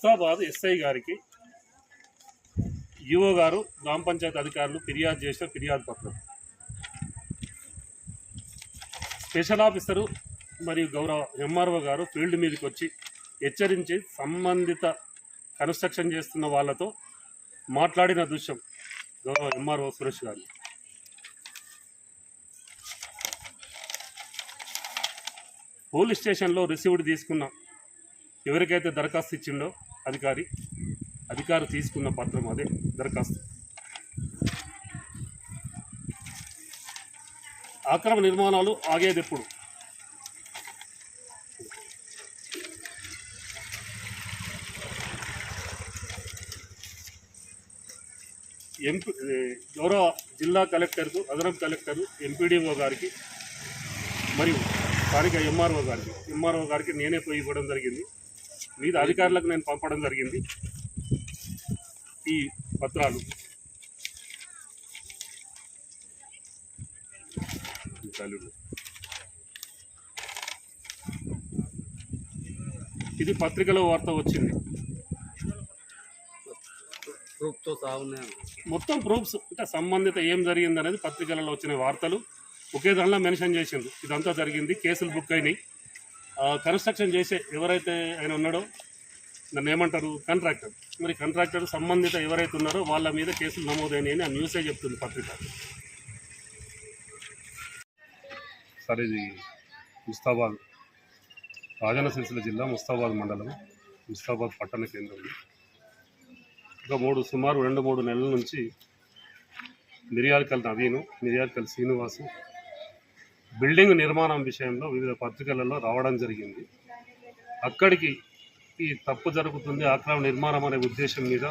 Mustabad SI గారికి EO గారు గ్రామ పంచాయతీ అధికారులు ఫిర్యాదు చేసిన ఫిర్యాదు పత్రం. స్పెషల్ ఆఫీసరు మరియు గౌరవ ఎంఆర్ఓ గారు ఫీల్డ్ మీదకి వచ్చి హెచ్చరించి సంబంధిత కన్స్ట్రక్షన్ చేస్తున్న వాళ్ళతో మాట్లాడిన దృశ్యం గౌరవ ఎంఆర్ఓ సురేష్ గారు. పోలీస్ స్టేషన్లో రిసీవ్డ్ తీసుకున్న ఎవరికైతే దరఖాస్తు ఇచ్చిండో అధికారి తీసుకున్న పత్రం అదే దరఖాస్తు. అక్రమ నిర్మాణాలు ఆగేది ఎప్పుడు? గౌరవ జిల్లా కలెక్టర్కు, అదనపు కలెక్టర్, ఎంపీడీఓ గారికి మరియు స్థానిక ఎంఆర్ఓ గారికి నేనే పోయి ఇవ్వడం జరిగింది. మిగతా అధికారులకు నేను పంపడం జరిగింది ఈ పత్రాలు. ఇది పత్రికలో వార్త వచ్చింది. మొత్తం ప్రూఫ్స్ అంటే సంబంధిత ఏం జరిగింది అనేది పత్రికలలో వచ్చిన వార్తలు ఒకే దానిలో మెన్షన్ చేసింది. ఇదంతా జరిగింది, కేసులు బుక్ అయినాయి. కన్స్ట్రక్షన్ చేసే ఎవరైతే ఆయన ఉన్నాడో నన్ను ఏమంటారు, కాంట్రాక్టర్. మరి కాంట్రాక్టర్ సంబంధిత ఎవరైతే ఉన్నారో వాళ్ళ మీద కేసులు నమోదైనాయి అని ఆ న్యూసే చెప్తుంది పత్రిక. సరే, ఇది ముస్తాబాద్, రాజన్న సిరిసిల్ల జిల్లా ముస్తాబాద్ మండలం, ముస్తాబాద్ పట్టణ కేంద్రం. ఒక సుమారు 2-3 నెలల నుంచి మిర్యాలకల్ నవీను, మిర్యాలకల్ శ్రీనివాసు బిల్డింగ్ నిర్మాణం విషయంలో వివిధ పత్రికలలో రావడం జరిగింది. అక్కడికి ఈ తప్పు జరుగుతుంది, అక్రమ నిర్మాణం అనే ఉద్దేశం మీద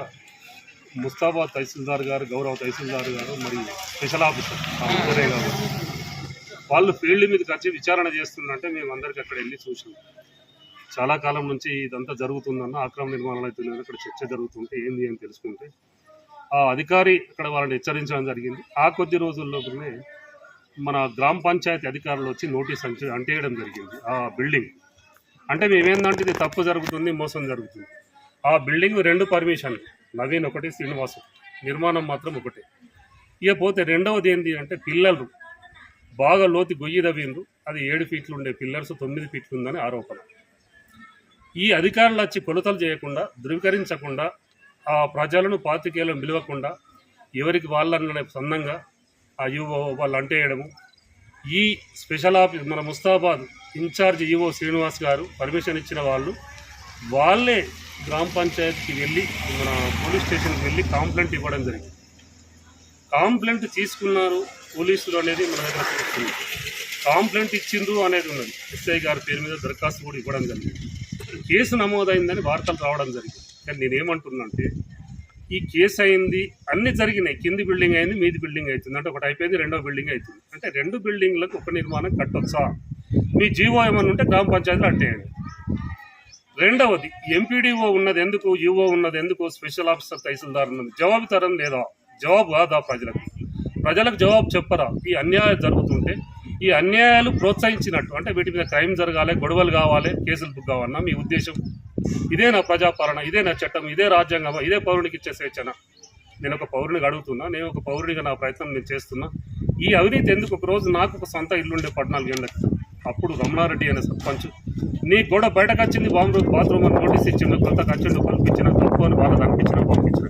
ముస్తాబాద్ తహసీల్దార్ గారు, గౌరవ తహసీల్దార్ గారు మరియు స్పెషల్ ఆఫీసర్ గారు వాళ్ళు ఫీల్డ్ మీదకి వచ్చి విచారణ చేస్తుందంటే మేము అందరికీ అక్కడ వెళ్ళి చూసాం. చాలా కాలం నుంచి ఇదంతా జరుగుతుందన్న, అక్రమ నిర్మాణాలు అవుతుందని అక్కడ చర్చ జరుగుతుంటే ఏంది అని తెలుసుకుంటే ఆ అధికారి అక్కడ వాళ్ళని హెచ్చరించడం జరిగింది. ఆ కొద్ది రోజుల్లోనే మన గ్రామ పంచాయతీ అధికారులు వచ్చి నోటీస్ అంటేయడం జరిగింది. ఆ బిల్డింగ్ అంటే మేమేందంటే ఇది తప్పు జరుగుతుంది, మోసం జరుగుతుంది. ఆ బిల్డింగ్ 2 పర్మిషన్లు, నవీన్ ఒకటి, శ్రీనివాసు నిర్మాణం మాత్రం ఒకటే. ఇక పోతే రెండవది ఏంటి అంటే పిల్లర్లు బాగా లోతు గొయ్యి తవ్విండ్రు. అది 7 ఫీట్లు ఉండే పిల్లర్స్ 9 ఫీట్లు ఉందని ఆరోపణ. ఈ అధికారులు వచ్చి కొలతలు చేయకుండా, ధృవీకరించకుండా, ఆ ప్రజలను పాత్రికేయులను పిలవకుండా ఎవరికి వాళ్ళని సొంతంగా ఆ ఈవో వాళ్ళు అంటేయడము. ఈ స్పెషల్ ఆఫీస్ మన ముస్తాబాద్ ఇన్ఛార్జ్ ఈవో శ్రీనివాస్ గారు పర్మిషన్ ఇచ్చిన వాళ్ళే గ్రామ పంచాయతీకి వెళ్ళి, మన పోలీస్ స్టేషన్కి వెళ్ళి కంప్లైంట్ ఇవ్వడం జరిగింది. కంప్లైంట్ తీసుకున్నారు పోలీసులు అనేది మన దగ్గర తెలుస్తుంది. కంప్లైంట్ ఇచ్చిండ్రు అనేది ఉన్నది. ఎస్ఐ గారి పేరు మీద దరఖాస్తు కూడా ఇవ్వడం జరిగింది. కేసు నమోదైందని వార్తలు రావడం జరిగింది. కానీ నేనేమంటున్నా అంటే ఈ కేసు అయింది, అన్నీ జరిగినాయి. కింది బిల్డింగ్ అయింది, మీది బిల్డింగ్ అవుతుంది. అంటే ఒకటి అయిపోయింది, 2వ బిల్డింగ్ అవుతుంది. అంటే 2 బిల్డింగ్లకు ఒక నిర్మాణం కట్టొచ్చా? మీ జీవో ఏమన్నా ఉంటే గ్రామ పంచాయతీలు అంటేయండి. రెండవది ఎంపీడీఓ ఉన్నది ఎందుకు, యూఓ ఉన్నది ఎందుకు, స్పెషల్ ఆఫీసర్ తహసీల్దార్ ఉన్నది, జవాబుదారం లేదా? జవాబు కాదా? ప్రజలకు జవాబు చెప్పరా? ఈ అన్యాయం జరుగుతుంటే ఈ అన్యాయాలు ప్రోత్సహించినట్టు అంటే వీటి మీద క్రైమ్ జరగాలి, గొడవలు కావాలి, కేసులు బుక్ కావాలన్నా మీ ఉద్దేశం? ఇదేనా ప్రజాపాలన? ఇదేనా చట్టం? ఇదే రాజ్యాంగమా? ఇదే పౌరునికి ఇచ్చే స్వేచ్ఛనా? నేను ఒక పౌరునిగా అడుగుతున్నా, నేను ఒక పౌరునిగా నా ప్రయత్నం నేను చేస్తున్నా. ఈ అవినీతి ఎందుకు? ఒకరోజు నాకు ఒక సొంత ఇల్లుండే 14 ఏళ్ళకి, అప్పుడు రమణారెడ్డి అనే సర్పంచ్ నీ కూడా బయటకు వచ్చింది, బాత్రూమ్ అని నోటీస్ ఇచ్చిండు, కొత్త ఖర్చులు కల్పించిన, తప్పు అని వాళ్ళకి అనిపించిన పంపించిన.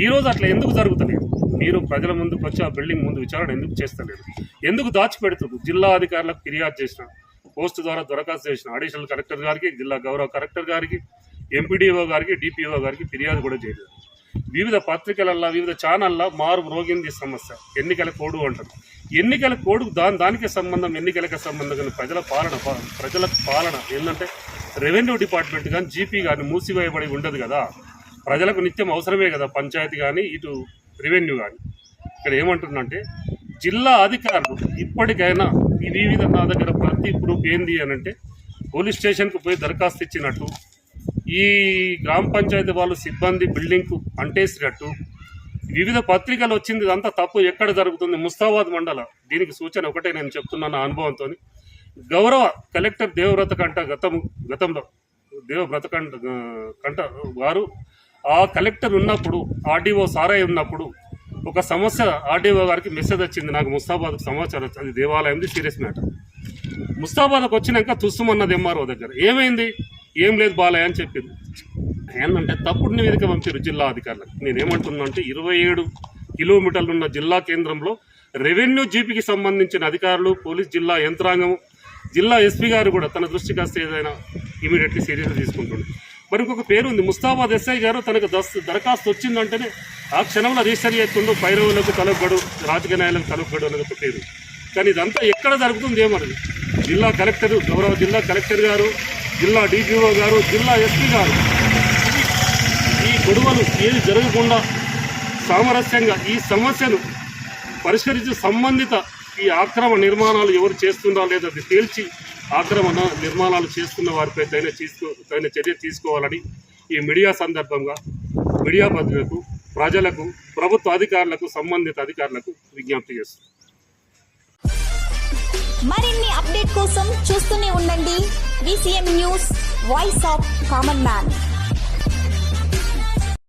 ఈరోజు అట్లా ఎందుకు జరుగుతలేదు? మీరు ప్రజల ముందుకు వచ్చి ఆ బిల్డింగ్ ముందు విచారణ ఎందుకు చేస్తలేరు? ఎందుకు దాచిపెడుతున్నారు? జిల్లా అధికారులకు ఫిర్యాదు చేసిన, పోస్ట్ ద్వారా దరఖాస్తు చేసిన, అడిషనల్ కలెక్టర్ గారికి, జిల్లా గౌరవ కలెక్టర్ గారికి, ఎంపీడీఓ గారికి, డిపిఓ గారికి ఫిర్యాదు కూడా చేయలేదు. వివిధ పత్రికలల్లో, వివిధ ఛానల్లో మారు మ్రోగింది సమస్య. ఎన్నికల కోడ్ అంటారు. ఎన్నికల కోడ్ దానికి సంబంధం, ఎన్నికలకు సంబంధం కానీ ప్రజలకు పాలన ఏంటంటే రెవెన్యూ డిపార్ట్మెంట్ కానీ, జీపీ కానీ మూసివేయబడి ఉండదు కదా. ప్రజలకు నిత్యం అవసరమే కదా పంచాయతీ కానీ, ఇటు రెవెన్యూ కానీ. ఇక్కడ ఏమంటుందంటే జిల్లా అధికారులు ఇప్పటికైనా ఈ వివిధ నా దగ్గర ప్రతి ప్రూఫ్ ఏంది అని అంటే పోలీస్ స్టేషన్కు పోయి దరఖాస్తు ఇచ్చినట్టు, ఈ గ్రామ పంచాయతీ వాళ్ళు సిబ్బంది బిల్డింగ్కు అంటేసినట్టు వివిధ పత్రికలు వచ్చింది. ఇదంతా తప్పు ఎక్కడ జరుగుతుంది? ముస్తాబాద్ మండల. దీనికి సూచన ఒకటే నేను చెప్తున్నాను అనుభవంతో. గౌరవ కలెక్టర్ దేవవ్రత కంట గతంలో దేవవ్రత కంట గారు ఆ కలెక్టర్ ఉన్నప్పుడు, ఆర్డీఓ సారై ఉన్నప్పుడు ఒక సమస్య ఆర్డీఓ గారికి మెసేజ్ వచ్చింది, నాకు ముస్తాబాద్కు సమాచారం వచ్చింది, అది దేవాలయంది సీరియస్ మ్యాటర్. ముస్తాబాద్కి వచ్చినాక తుస్సుమన్నది ఎంఆర్ఓ దగ్గర. ఏమైంది? ఏం లేదు బాలయ్య అని చెప్పింది. ఏంటంటే తప్పుడు నివేదిక పంపారు జిల్లా అధికారులకు. నేనేమంటున్నా అంటే 27 కిలోమీటర్లు ఉన్న జిల్లా కేంద్రంలో రెవెన్యూ జీపీకి సంబంధించిన అధికారులు, పోలీస్ జిల్లా యంత్రాంగం, జిల్లా ఎస్పీ గారు కూడా తన దృష్టికి వస్తే ఏదైనా ఇమీడియట్లీ సీరియస్గా తీసుకుంటుండే. మరి ఇంకొక పేరు ఉంది, ముస్తాబాద్ ఎస్ఐ గారు తనకు దరఖాస్తు వచ్చిందంటేనే ఆ క్షణంలో రిజిస్టర్ చేస్తుండో పైరవులకు తలొగ్గడు, రాజకీయ నాయకులకు తలొగ్గడు అనేది ఒక పేరు. కానీ ఇదంతా ఎక్కడ జరుగుతుంది ఏమన్నది జిల్లా కలెక్టర్, గౌరవ జిల్లా కలెక్టర్ గారు, జిల్లా డిపిఓ గారు, జిల్లా ఎస్పీ గారు ఈ గొడవలు ఏది జరగకుండా సామరస్యంగా ఈ సమస్యను పరిష్కరించి సంబంధిత ఈ ఆక్రమ నిర్మాణాలు ఎవరు చేస్తున్నారో లేదో అది తేల్చి ఆక్రమణ నిర్మాణాలు చేస్తున్న వారిపై తగిన చర్య తీసుకోవాలని ఈ మీడియా సందర్భంగా మీడియా ప్రతినిధులకు, ప్రజలకు, ప్రభుత్వ అధికారులకు, సంబంధిత అధికారులకు విజ్ఞప్తి చేస్తున్నారు. మరిన్ని అప్డేట్ కోసం చూస్తూనే ఉండండి VCM news, voice of common man.